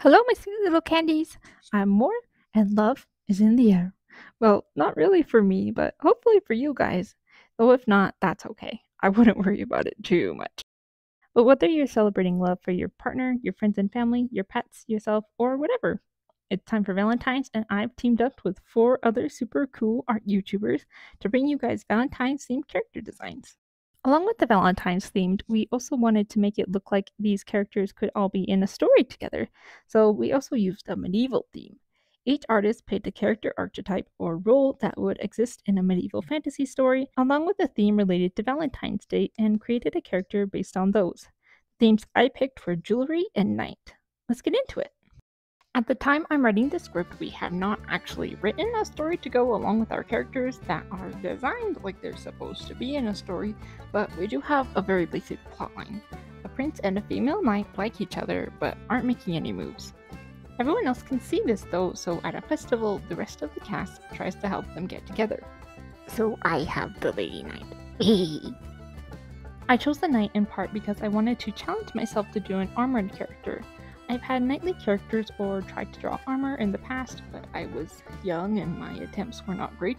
Hello, my sweet little candies. I'm more, and love is in the air. Well, not really for me, but hopefully for you guys. Though if not, that's okay. I wouldn't worry about it too much. But whether you're celebrating love for your partner, your friends and family, your pets, yourself, or whatever, it's time for Valentine's, and I've teamed up with 4 other super cool art YouTubers to bring you guys Valentine's themed character designs. Along with the Valentine's themed, we also wanted to make it look like these characters could all be in a story together, so we also used a medieval theme. Each artist picked a character archetype or role that would exist in a medieval fantasy story, along with a theme related to Valentine's Day, and created a character based on those. The themes I picked were jewelry and knight. Let's get into it. At the time I'm writing the script, we have not actually written a story to go along with our characters that are designed like they're supposed to be in a story, but we do have a very basic plotline. A prince and a female knight like each other, but aren't making any moves. Everyone else can see this though, so at a festival, the rest of the cast tries to help them get together. So I have the lady knight. I chose the knight in part because I wanted to challenge myself to do an armored character. I've had knightly characters or tried to draw armor in the past, but I was young and my attempts were not great.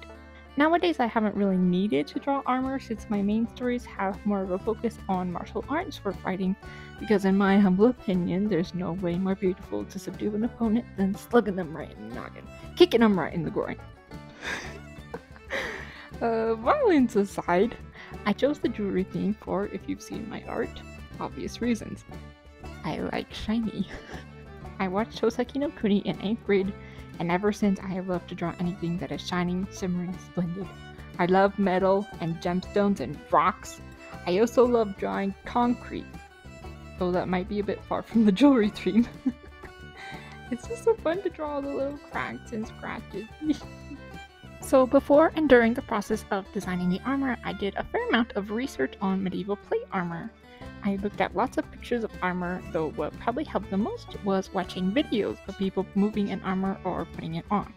Nowadays I haven't really needed to draw armor since my main stories have more of a focus on martial arts for fighting, because in my humble opinion, there's no way more beautiful to subdue an opponent than slugging them right in the noggin, kicking them right in the groin. Violence aside, I chose the jewelry theme for, if you've seen my art, obvious reasons. I like shiny. I watched Hoseki no Kuni in 8th grade, and ever since I have loved to draw anything that is shining, shimmering, splendid. I love metal and gemstones and rocks. I also love drawing concrete, though that might be a bit far from the jewelry theme. It's just so fun to draw the little cracks and scratches. So before and during the process of designing the armor, I did a fair amount of research on medieval plate armor. I looked at lots of pictures of armor, though what probably helped the most was watching videos of people moving in armor or putting it on.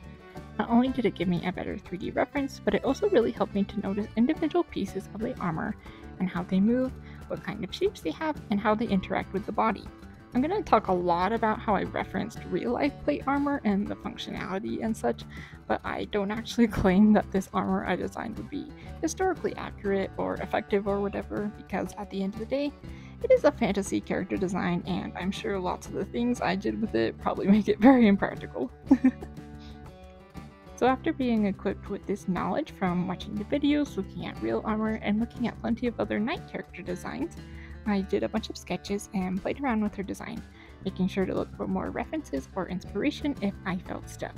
Not only did it give me a better 3D reference, but it also really helped me to notice individual pieces of the armor and how they move, what kind of shapes they have, and how they interact with the body. I'm going to talk a lot about how I referenced real-life plate armor and the functionality and such, but I don't actually claim that this armor I designed would be historically accurate or effective or whatever, because at the end of the day, it is a fantasy character design, and I'm sure lots of the things I did with it probably make it very impractical. So after being equipped with this knowledge from watching the videos, looking at real armor, and looking at plenty of other knight character designs, I did a bunch of sketches and played around with her design, making sure to look for more references or inspiration if I felt stuck.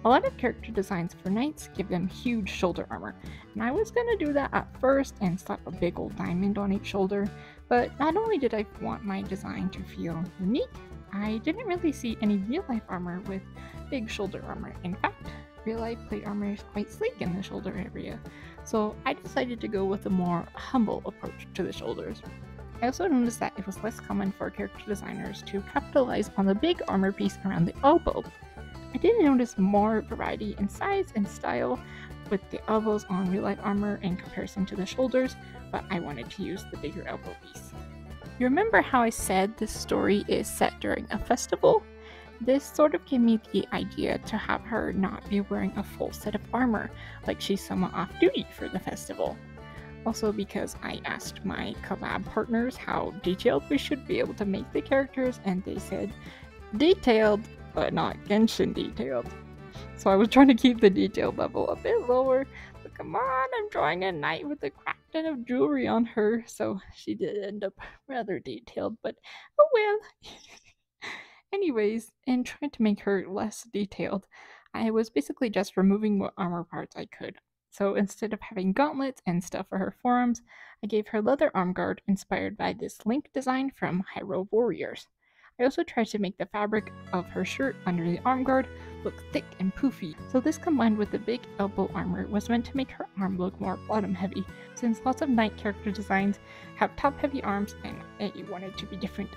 A lot of character designs for knights give them huge shoulder armor, and I was gonna do that at first and slap a big old diamond on each shoulder, but not only did I want my design to feel unique, I didn't really see any real-life armor with big shoulder armor. In fact, real-life plate armor is quite sleek in the shoulder area, so I decided to go with a more humble approach to the shoulders. I also noticed that it was less common for character designers to capitalize on the big armor piece around the elbow. I did notice more variety in size and style with the elbows on real-life armor in comparison to the shoulders, but I wanted to use the bigger elbow piece. You remember how I said this story is set during a festival? This sort of gave me the idea to have her not be wearing a full set of armor, like she's somewhat off-duty for the festival. Also because I asked my collab partners how detailed we should be able to make the characters, and they said detailed, but not Genshin detailed. So I was trying to keep the detail level a bit lower, but come on, I'm drawing a knight with a crap ton of jewelry on her, so she did end up rather detailed, but oh well. Anyways, in trying to make her less detailed, I was basically just removing what armor parts I could. So instead of having gauntlets and stuff for her forearms, I gave her leather arm guard inspired by this Link design from Hyrule Warriors. I also tried to make the fabric of her shirt under the arm guard look thick and poofy, so this combined with the big elbow armor was meant to make her arm look more bottom heavy, since lots of knight character designs have top heavy arms and I wanted to be different.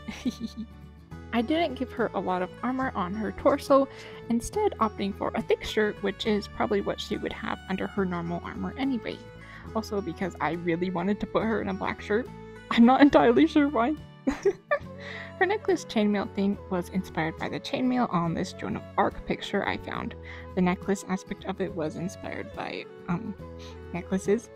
I didn't give her a lot of armor on her torso, instead opting for a thick shirt, which is probably what she would have under her normal armor anyway. Also because I really wanted to put her in a black shirt. I'm not entirely sure why. Her necklace chainmail theme was inspired by the chainmail on this Joan of Arc picture I found. The necklace aspect of it was inspired by necklaces.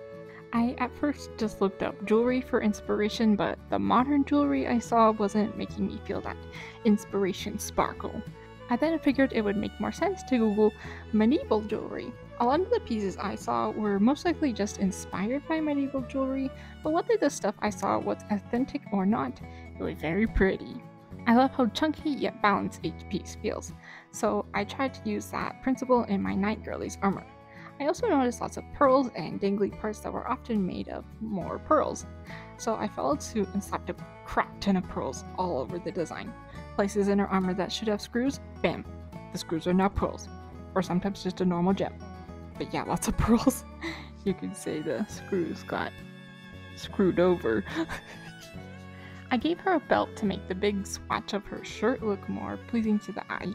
I at first just looked up jewelry for inspiration, but the modern jewelry I saw wasn't making me feel that inspiration sparkle. I then figured it would make more sense to Google medieval jewelry. A lot of the pieces I saw were most likely just inspired by medieval jewelry, but whether the stuff I saw was authentic or not, it was very pretty. I love how chunky yet balanced each piece feels, so I tried to use that principle in my night girlie's armor. I also noticed lots of pearls and dangly parts that were often made of more pearls, so I followed suit and slapped a crap ton of pearls all over the design. Places in her armor that should have screws, bam, the screws are now pearls, or sometimes just a normal gem. But yeah, lots of pearls. You could say the screws got screwed over. I gave her a belt to make the big swatch of her shirt look more pleasing to the eye.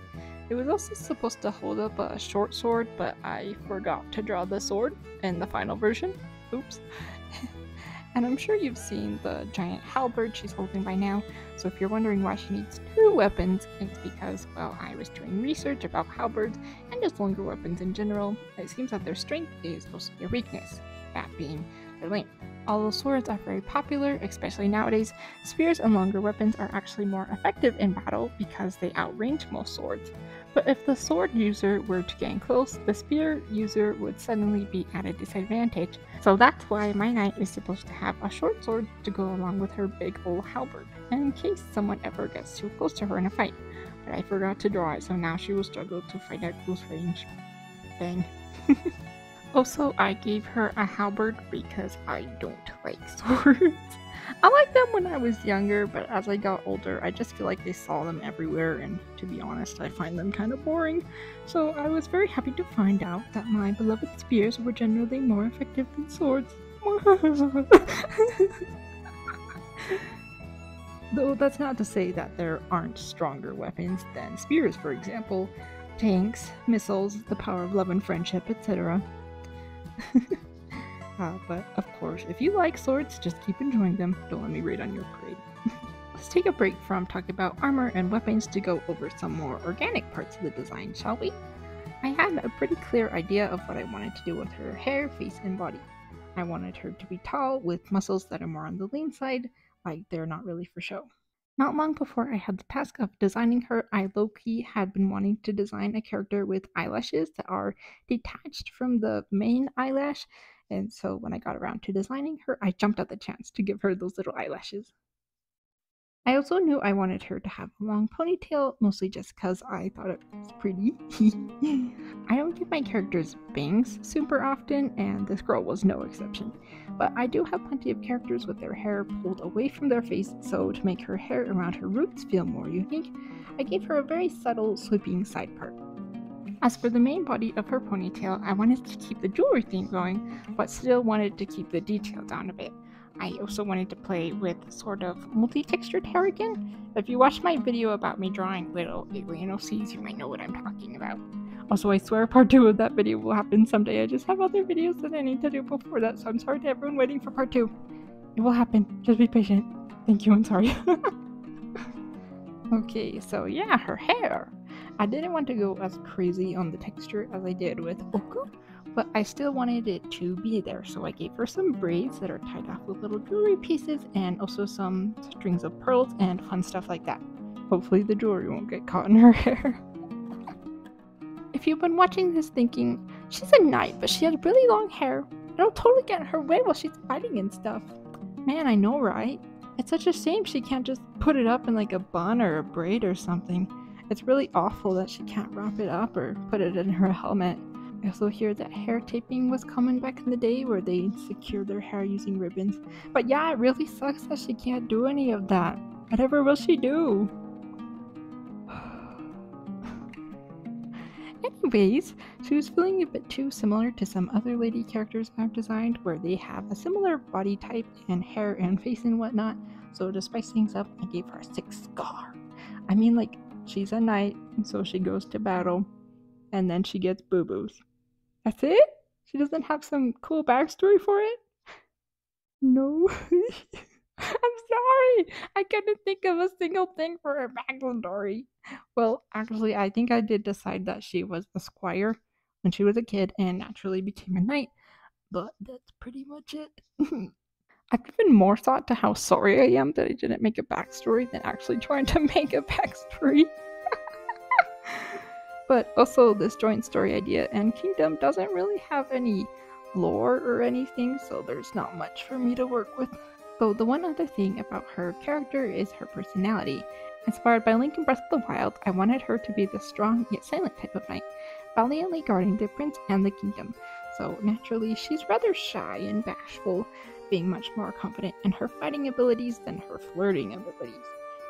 It was also supposed to hold up a short sword, but I forgot to draw the sword in the final version. Oops. And I'm sure you've seen the giant halberd she's holding by now, so if you're wondering why she needs two weapons, it's because, well, I was doing research about halberds and just longer weapons in general. It seems that their strength is also their weakness, that being their length. Although swords are very popular, especially nowadays, spears and longer weapons are actually more effective in battle because they outrange most swords. But if the sword user were to gain close, the spear user would suddenly be at a disadvantage. So that's why my knight is supposed to have a short sword to go along with her big old halberd, in case someone ever gets too close to her in a fight. But I forgot to draw it, so now she will struggle to fight at close range. Bang. Also, I gave her a halberd because I don't like swords. I liked them when I was younger, but as I got older, I just feel like I saw them everywhere, and to be honest, I find them kind of boring. So I was very happy to find out that my beloved spears were generally more effective than swords. Though that's not to say that there aren't stronger weapons than spears, for example. Tanks, missiles, the power of love and friendship, etc. But of course, if you like swords, just keep enjoying them. Don't let me raid on your parade. Let's take a break from talking about armor and weapons to go over some more organic parts of the design, shall we? I had a pretty clear idea of what I wanted to do with her hair, face, and body. I wanted her to be tall, with muscles that are more on the lean side, like they're not really for show. Not long before I had the task of designing her, I low-key had been wanting to design a character with eyelashes that are detached from the main eyelash, and so when I got around to designing her, I jumped at the chance to give her those little eyelashes. I also knew I wanted her to have a long ponytail, mostly just because I thought it was pretty. I don't give my characters bangs super often, and this girl was no exception. But I do have plenty of characters with their hair pulled away from their face, so to make her hair around her roots feel more unique, I gave her a very subtle sweeping side part. As for the main body of her ponytail, I wanted to keep the jewelry theme going, but still wanted to keep the detail down a bit. I also wanted to play with sort of multi-textured hair again. If you watched my video about me drawing little alien OCs, you might know what I'm talking about. Also, I swear part 2 of that video will happen someday. I just have other videos that I need to do before that, so I'm sorry to everyone waiting for part 2. It will happen. Just be patient. Thank you, and sorry. Okay, so yeah, her hair. I didn't want to go as crazy on the texture as I did with Oku, but I still wanted it to be there, so I gave her some braids that are tied off with little jewelry pieces and also some strings of pearls and fun stuff like that. Hopefully the jewelry won't get caught in her hair. If you've been watching this thinking, she's a knight, but she has really long hair, it'll totally get in her way while she's fighting and stuff. Man, I know, right? It's such a shame she can't just put it up in like a bun or a braid or something. It's really awful that she can't wrap it up or put it in her helmet. I also hear that hair taping was common back in the day where they secure their hair using ribbons. But yeah, it really sucks that she can't do any of that. Whatever will she do? Anyways, she was feeling a bit too similar to some other lady characters I've designed where they have a similar body type and hair and face and whatnot. So to spice things up, I gave her a 6 scar. I mean, like, she's a knight, and so she goes to battle, and then she gets boo-boos. That's it? She doesn't have some cool backstory for it? No. I'm sorry. I couldn't think of a single thing for her backstory. Well, actually, I think I did decide that she was a squire when she was a kid and naturally became a knight, but that's pretty much it. I've given more thought to how sorry I am that I didn't make a backstory than actually trying to make a backstory. But also, this joint story idea and kingdom doesn't really have any lore or anything, so there's not much for me to work with. Though the one other thing about her character is her personality. Inspired by Link in Breath of the Wild, I wanted her to be the strong yet silent type of knight, valiantly guarding the prince and the kingdom. So naturally, she's rather shy and bashful, being much more confident in her fighting abilities than her flirting abilities.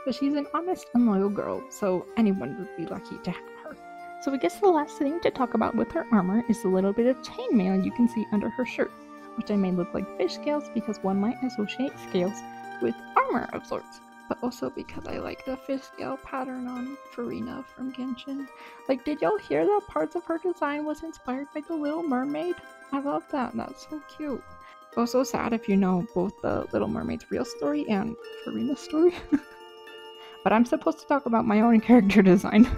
But she's an honest and loyal girl, so anyone would be lucky to have her. So I guess the last thing to talk about with her armor is the little bit of chainmail you can see under her shirt, which I made look like fish scales because one might associate scales with armor of sorts, but also because I like the fish scale pattern on Farina from Genshin. Like, did y'all hear that parts of her design was inspired by the Little Mermaid? I love that, that's so cute. Also sad if you know both the Little Mermaid's real story and Farina's story. But I'm supposed to talk about my own character design.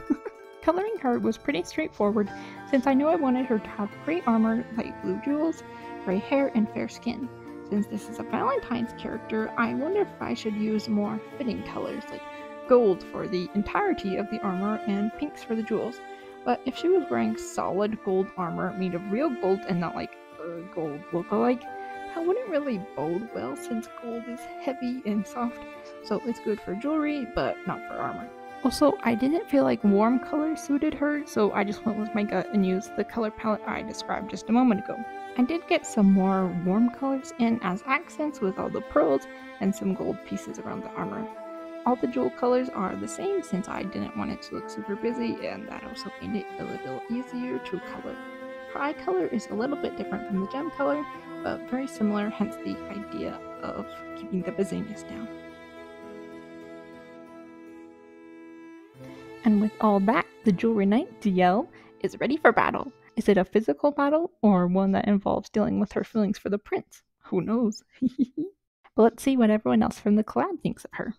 Coloring her was pretty straightforward since I knew I wanted her to have gray armor, light blue jewels, gray hair, and fair skin. Since this is a Valentine's character, I wonder if I should use more fitting colors like gold for the entirety of the armor and pinks for the jewels. But if she was wearing solid gold armor made of real gold and not like a gold look-alike, that wouldn't really bode well since gold is heavy and soft, so it's good for jewelry but not for armor. Also, I didn't feel like warm colors suited her, so I just went with my gut and used the color palette I described just a moment ago. I did get some more warm colors in as accents with all the pearls and some gold pieces around the armor. All the jewel colors are the same since I didn't want it to look super busy, and that also made it a little easier to color. Her eye color is a little bit different from the gem color, but very similar, hence the idea of keeping the busyness down. And with all that, the Jewelry Knight, DL, is ready for battle. Is it a physical battle, or one that involves dealing with her feelings for the prince? Who knows? But let's see what everyone else from the collab thinks of her.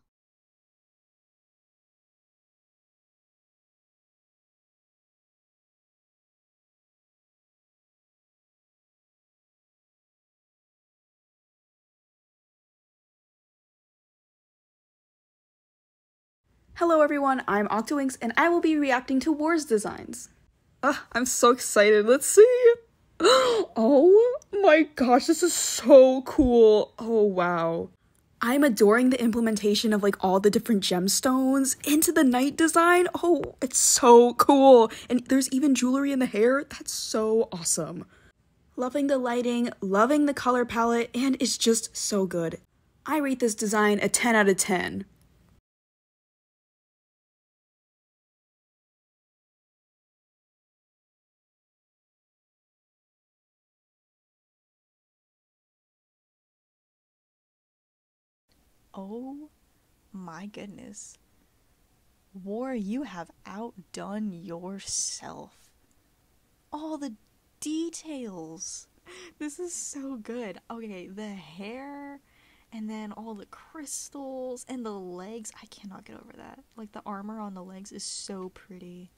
Hello everyone, I'm OctoInkz and I will be reacting to War's designs. I'm so excited, let's see! Oh my gosh, this is so cool! Oh wow. I'm adoring the implementation of like all the different gemstones into the knight design. Oh, it's so cool! And there's even jewelry in the hair, that's so awesome. Loving the lighting, loving the color palette, and it's just so good. I rate this design a 10 out of 10. Oh my goodness. War, you have outdone yourself. All the details. This is so good. Okay, the hair and then all the crystals and the legs. I cannot get over that. Like the armor on the legs is so pretty.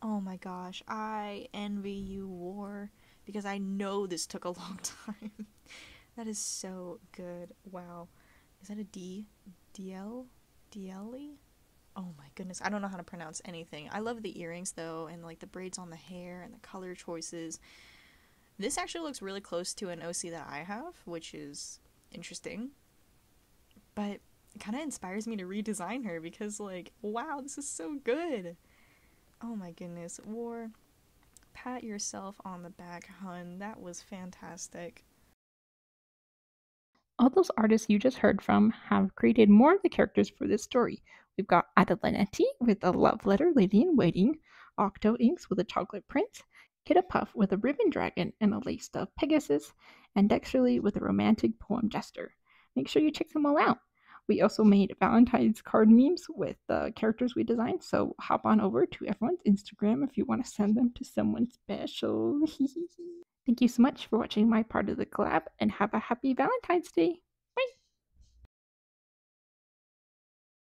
Oh my gosh, I envy you, War, because I know this took a long time. That is so good. Wow. Is that a D? DL? DLE? Oh my goodness, I don't know how to pronounce anything. I love the earrings though, and like the braids on the hair and the color choices. This actually looks really close to an OC that I have, which is interesting. But it kind of inspires me to redesign her because like, wow, this is so good. Oh my goodness, War, pat yourself on the back, hun. That was fantastic. All those artists you just heard from have created more of the characters for this story. We've got Adelinettey with a love letter lady in waiting, OctoInkz with a chocolate prince, Kittehpuff with a ribbon dragon and a lace stuffed Pegasus, and Dexerli with a romantic poem jester. Make sure you check them all out. We also made Valentine's card memes with the characters we designed, so hop on over to everyone's Instagram if you want to send them to someone special. Thank you so much for watching my part of the collab, and have a happy Valentine's Day!